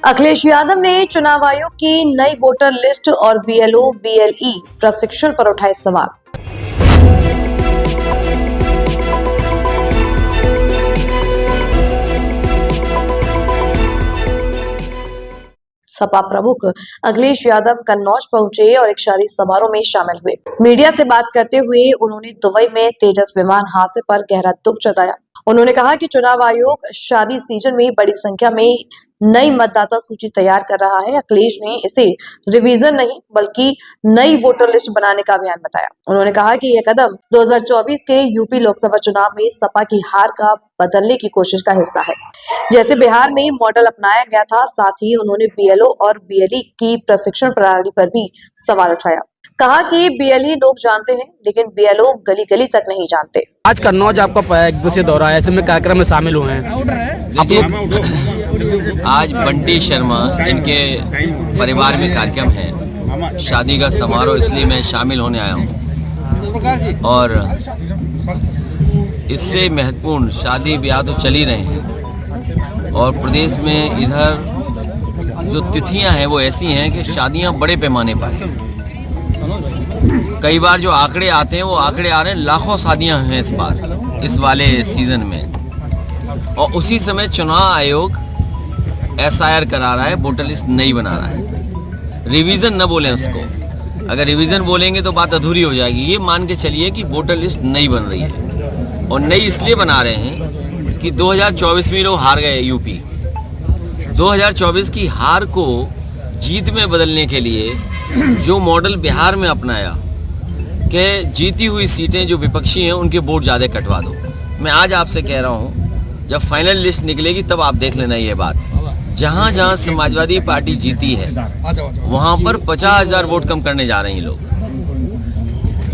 अखिलेश यादव ने चुनाव आयोग की नई वोटर लिस्ट और बीएलओ बीएलई प्रशिक्षण पर उठाए सवाल। सपा प्रमुख अखिलेश यादव कन्नौज पहुंचे और एक शादी समारोह में शामिल हुए। मीडिया से बात करते हुए उन्होंने दुबई में तेजस विमान हादसे पर गहरा दुख जताया। उन्होंने कहा कि चुनाव आयोग शादी सीजन में बड़ी संख्या में नई मतदाता सूची तैयार कर रहा है। अखिलेश ने इसे रिवीजन नहीं बल्कि नई वोटर लिस्ट बनाने का अभियान बताया। उन्होंने कहा कि यह कदम 2024 के यूपी लोकसभा चुनाव में सपा की हार का बदलने की कोशिश का हिस्सा है, जैसे बिहार में मॉडल अपनाया गया था। साथ ही उन्होंने बीएलओ और बीएलई की प्रशिक्षण प्रणाली पर भी सवाल उठाया। कहा कि बीएलई लोग जानते हैं लेकिन बीएलओ गली गली तक नहीं जानते। आज कन्नौज आपका एक दिवसीय दौरा है, ऐसे में कार्यक्रम में शामिल हुए हैं आप लोग। आज बंटी शर्मा इनके परिवार में कार्यक्रम है, शादी का समारोह, इसलिए मैं शामिल होने आया हूँ। और इससे महत्वपूर्ण शादी ब्याह तो चल ही रहे हैं और प्रदेश में इधर जो तिथियां हैं वो ऐसी हैं कि शादियां बड़े पैमाने पर हैं। कई बार जो आंकड़े आते हैं वो आंकड़े आ रहे हैं, लाखों शादियां हैं इस बार इस वाले सीजन में। और उसी समय चुनाव आयोग एसआईआर करा रहा है, वोटर लिस्ट नहीं बना रहा है। रिवीजन न बोलें उसको, अगर रिवीजन बोलेंगे तो बात अधूरी हो जाएगी। ये मान के चलिए कि वोटर लिस्ट नहीं बन रही है और नई इसलिए बना रहे हैं कि 2024 में लोग हार गए। यूपी 2024 की हार को जीत में बदलने के लिए जो मॉडल बिहार में अपनाया कि जीती हुई सीटें जो विपक्षी हैं उनके वोट ज़्यादा कटवा दो। मैं आज आपसे कह रहा हूं, जब फाइनल लिस्ट निकलेगी तब आप देख लेना ये बात। जहां जहां समाजवादी पार्टी जीती है वहां पर 50,000 वोट कम करने जा रहे हैं लोग।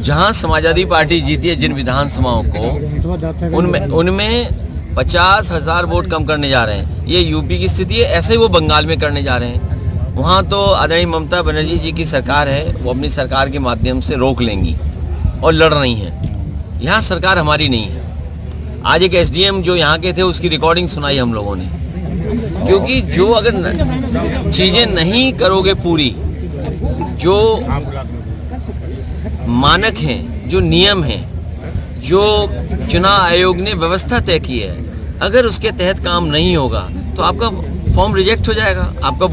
जहां समाजवादी पार्टी जीती है जिन विधानसभाओं को, उनमें 50,000 वोट कम करने जा रहे हैं। ये यूपी की स्थिति है, ऐसे ही वो बंगाल में करने जा रहे हैं। वहाँ तो आदरणीय ममता बनर्जी जी की सरकार है, वो अपनी सरकार के माध्यम से रोक लेंगी और लड़ रही हैं। यहाँ सरकार हमारी नहीं है। आज एक एसडीएम जो यहाँ के थे उसकी रिकॉर्डिंग सुनाई हम लोगों ने, क्योंकि जो अगर चीज़ें नहीं करोगे पूरी, जो मानक हैं, जो नियम हैं, जो चुनाव आयोग ने व्यवस्था तय की है, अगर उसके तहत काम नहीं होगा तो आपका फॉर्म रिजेक्ट हो जाएगा, आपका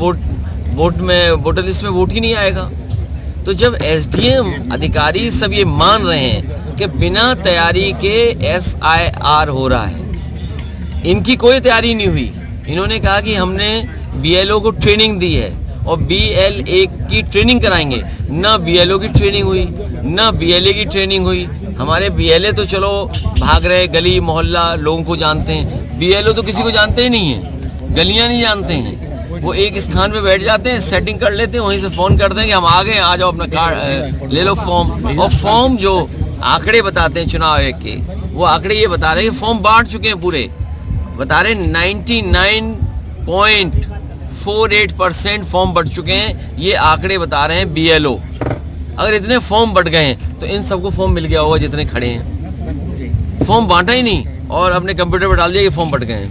वोटर लिस्ट में वोट ही नहीं आएगा। तो जब एसडीएम अधिकारी सब ये मान रहे हैं कि बिना तैयारी के एसआईआर हो रहा है, इनकी कोई तैयारी नहीं हुई। इन्होंने कहा कि हमने बीएलओ को ट्रेनिंग दी है और बीएलए की ट्रेनिंग कराएंगे। ना बीएलओ की ट्रेनिंग हुई, ना बीएलए की ट्रेनिंग हुई। हमारे बीएलए तो चलो भाग रहे, गली मोहल्ला लोगों को जानते हैं, बीएलओ तो किसी को जानते ही नहीं है, गलियां नहीं जानते हैं। वो एक स्थान पे बैठ जाते हैं, सेटिंग कर लेते हैं, वहीं से फ़ोन करते हैं कि हम आ गए, आ जाओ अपना कार्ड ले लो फॉर्म। और फॉर्म जो आंकड़े बताते हैं चुनाव आयोग के, वो आंकड़े ये बता रहे हैं कि फॉर्म बांट चुके हैं पूरे, बता रहे 99.48% फॉर्म बढ़ चुके हैं। ये आंकड़े बता रहे हैं बीएलओ। अगर इतने फॉर्म बढ़ गए हैं तो इन सबको फॉर्म मिल गया होगा जितने खड़े हैं। फॉर्म बांटा ही नहीं और अपने कंप्यूटर पर डाल दिया कि फॉर्म बढ़ गए हैं।